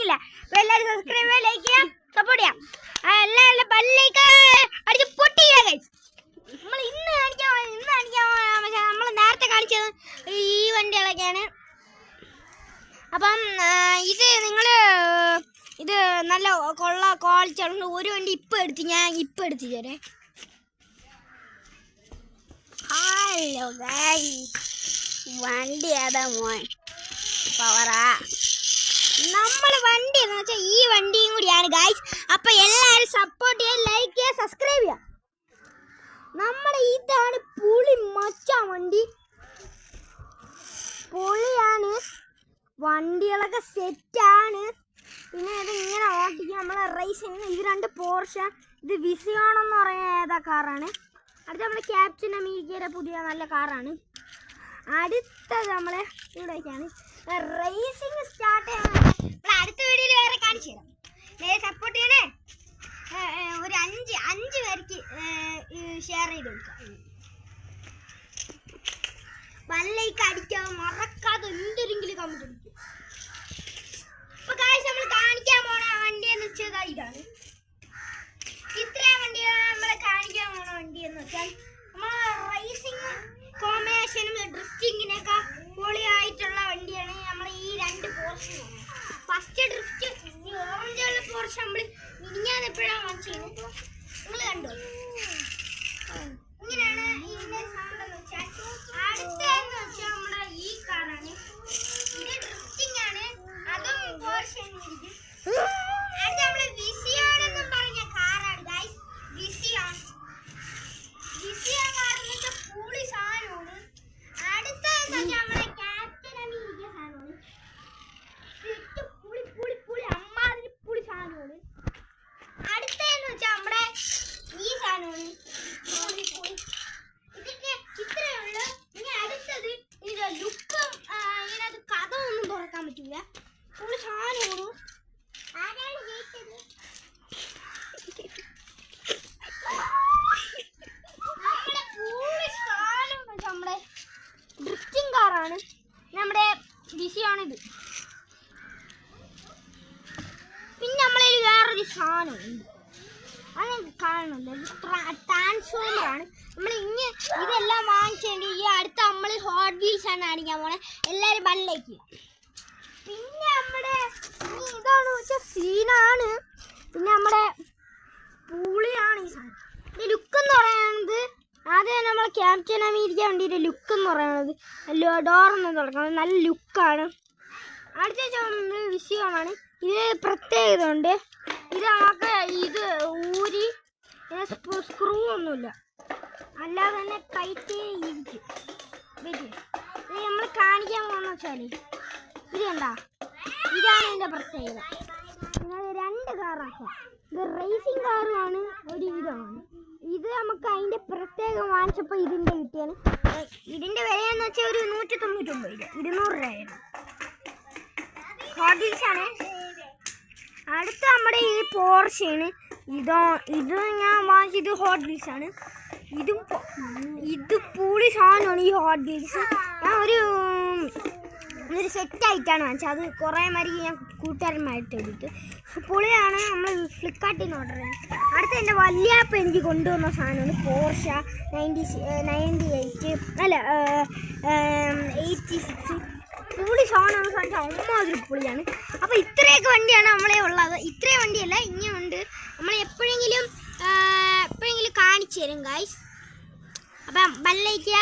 ഇല്ല. അപ്പോൾ എല്ലാവരും സബ്സ്ക്രൈബ് ചെയ്യുക, ലൈക്ക് ചെയ്യുക, സപ്പോർട്ട് ചെയ്യാം. എല്ലാവരും ബെല്ലൈക്കൺ അടിച്ച് പൊട്ടിക്കുക ഗൈസ്. നമ്മൾ ഇന്ന് കാണിക്കാൻ നമ്മൾ നേരത്തെ കാണിച്ചത് ഈ വണ്ടികളൊക്കെയാണ്. അപ്പം ഇത് നിങ്ങൾ ഇത് നല്ല ക്വാളിറ്റി ആണ്. ഒരു വണ്ടി ഞാൻ ഇപ്പം എടുത്തു തരേ. ഹലോ ഗൈസ്, വണ്ടി ഏതാ മോൻ? പവറാ നമ്മൾ വണ്ടി എന്ന് വെച്ചാൽ ഈ വണ്ടിയും കൂടിയാണ് ഗൈസ്. അപ്പം എല്ലാവരും സപ്പോർട്ട് ചെയ്യുക, ലൈക്ക് ചെയ്യുക, സബ്സ്ക്രൈബ് ചെയ്യുക. നമ്മുടെ ഇതാണ് പുളി മച്ച വണ്ടി. പൊളിയാണ്, വണ്ടികളൊക്കെ സെറ്റാണ്. പിന്നെ ഇത് ഇങ്ങനെ ഓട്ടിക്കുക നമ്മളെ റേസിന്. ഇത് 2 പോർഷ, ഇത് വിസിയോണെന്ന് പറയുന്ന ഏതാ കാറാണ്. അടുത്ത നമ്മുടെ ക്യാപ്റ്റൻ അമേരിക്കയുടെ പുതിയ നല്ല കാറാണ്. അടുത്തത് നമ്മളെ ഇവിടേക്കാണ് റേസിങ് സ്റ്റാർട്ട് ചെയ്യാൻ. നമ്മൾ അടുത്ത വീഡിയോയിൽ വേറെ കാണിച്ചു തരാം. സപ്പോർട്ട് ചെയ്യണേ. ഒരു 5 പേർക്ക് ഷെയർ ചെയ്ത് കൊടുക്കാം. ബെല്ലൈക്കൺ അടിക്കാതെ മറക്കാതെ എന്തെങ്കിലും കമന്റ് അടിക്കും. അപ്പൊ ഗൈസ്, നമ്മൾ കാണിക്കാൻ പോണ വണ്ടി എന്ന് വെച്ചാൽ ഇതാണ്. ഇത്രയും വണ്ടിയാണ് നമ്മളെ കാണിക്കാൻ പോണ വണ്ടി എന്ന് വെച്ചാൽ നമ്മളെ റേസിംഗ് കോമ്പിനേഷനും ഡ്രിഫ്റ്റിങ്ങിനൊക്കെ പൊളിയായിട്ടുള്ള വണ്ടിയാണ് നമ്മളെ ഈ 2 പോർഷൻ. ഫസ്റ്റ് ഡ്രിഫ്റ്റ് ഈ ഓറഞ്ചുള്ള പോർഷൻ നമ്മൾ മിനിഞ്ഞാന്ന് എപ്പോഴാണ് കാണിച്ചത്, നിങ്ങൾ കണ്ടോ? ഇങ്ങനെയാണ് ഇതിന്റെ സൗണ്ട് എന്ന് വെച്ചാൽ. അടുത്തതെന്ന് വെച്ചാൽ നമ്മുടെ ഈ കാറാണ്. ഇത് ഡ്രിഫ്റ്റിംഗ് ആണ്, അതും പോർഷൻ ഇരിക്കും. അടുത്ത നമ്മള് വിസിയോണെന്നും പറഞ്ഞ കാറാണ് ഗൈസ്. വിസിയോൺ കാറെന്ന് വെച്ചാൽ പുളി സാധനമാണ്. അടുത്തതെന്ന് വെച്ചാൽ നമ്മുടെ ക്യാപ്റ്റൻ അമേരിക്ക സാധനമാണ്. പുളി അമ്മാതിരി പുളി സാധനമാണ്. അടുത്തതെന്ന് വെച്ചാൽ നമ്മുടെ ഈ സാധനമാണ്. ഇതിന്റെ ഇത്രയേ ഉള്ളൂ. ഇനി അടുത്തത് ഇത് ലുക്കും ഇതിനകത്ത് കഥ ഒന്നും തുറക്കാൻ പറ്റില്ല. പുളി സാധനമാണ്. ആരാണ് ജയിച്ചത്? നമ്മുടെ പുളി സാധനം നമ്മുടെ ഡ്രിഫ്റ്റിംഗ് കാറാണ്. നമ്മുടെ വിസിയാണിത്. പിന്നെ നമ്മളതിൽ വേറൊരു സാധനമുണ്ട്, അത് കാണുന്നുണ്ട്. ട്രാൻസ്ഫോമറാണ്. നമ്മൾ ഇനി ഇതെല്ലാം വാങ്ങിച്ചേണ്ടി ഈ അടുത്ത നമ്മൾ ഹോട്ട് വീൽസ് ആണ് കാണിക്കാൻ പോണേ. എല്ലാവരും ബെല്ലൈക്ക്. പിന്നെ നമ്മുടെ ഇതാണ് വെച്ചാൽ സീനാണ്. പിന്നെ നമ്മുടെ പുളിയാണ് ഈ സാധനം. ഈ ലുക്ക് എന്ന് പറയുന്നത് ആദ്യം നമ്മളെ ക്യാപ്റ്റൻ അമേരിക്ക വണ്ടിയുടെ ലുക്ക് എന്ന് പറയുന്നത് ഡോറൊന്നും തുറക്കുന്നത് നല്ല ലുക്കാണ്. അടുത്ത നമ്മൾ വിഷയമാണ്. ഇത് പ്രത്യേകത ഉണ്ട്. ഇത് നമുക്ക് ഇത് ഊരി സ്ക്രൂ ഒന്നുമില്ല, അല്ലാതെ തന്നെ ടൈറ്റ് ഇരിക്കും. ഇത് നമ്മൾ കാണിക്കാൻ പോകുന്ന വെച്ചാൽ ഇത് കണ്ടാ, ഇതാണ് ഇതിൻ്റെ പ്രത്യേകത. പിന്നെ 2 കാറാക്കാം. ഇത് റേസിംഗ് കാറുമാണ്, ഒരു ഇതാണ്. ഇത് നമുക്ക് അതിൻ്റെ പ്രത്യേകം വാങ്ങിച്ചപ്പോൾ ഇതിൻ്റെ കിട്ടിയാണ്. ഇതിൻ്റെ വിലയെന്ന് വെച്ചാൽ ഒരു 199 രൂപ, 200 രൂപയാണ്. ഹോട്ട് വീൽസാണ്. അടുത്ത നമ്മുടെ ഈ പോർഷയാണ്. ഇത് ഞാൻ വാങ്ങിച്ചത് ഹോട്ട് വീൽസാണ്. ഇത് പുളി സാധനമാണ് ഈ ഹോട്ട് വീൽസ്. ഞാൻ ഒരു സെറ്റായിട്ടാണ് വാങ്ങിച്ചത്. അത് കുറേ മരിക്ക് ഞാൻ കൂട്ടുകാരന്മായിട്ട് എടുത്ത്. പുളിയാണ് നമ്മൾ ഫ്ലിപ്കാർട്ടിൽ നിന്ന് ഓർഡർ ചെയ്യുന്നത്. അടുത്ത എൻ്റെ വല്യാപ്പ എനിക്ക് കൊണ്ടുവന്ന സാധനമാണ് പോർഷ 98 അല്ല 86. പുളി സാധനമാണ്. സാധിച്ചാൽ ഒന്നാമതൊരു പുളിയാണ്. അപ്പോൾ ഇത്രയൊക്കെ വണ്ടിയാണ് നമ്മളെ ഉള്ളത്. ഇത്രയും വണ്ടിയല്ല, ഇനിയുണ്ട്. നമ്മൾ എപ്പോഴെങ്കിലും കാണിച്ചു തരും ഗൈസ്. അപ്പം ബെല്ലൈക്കുക.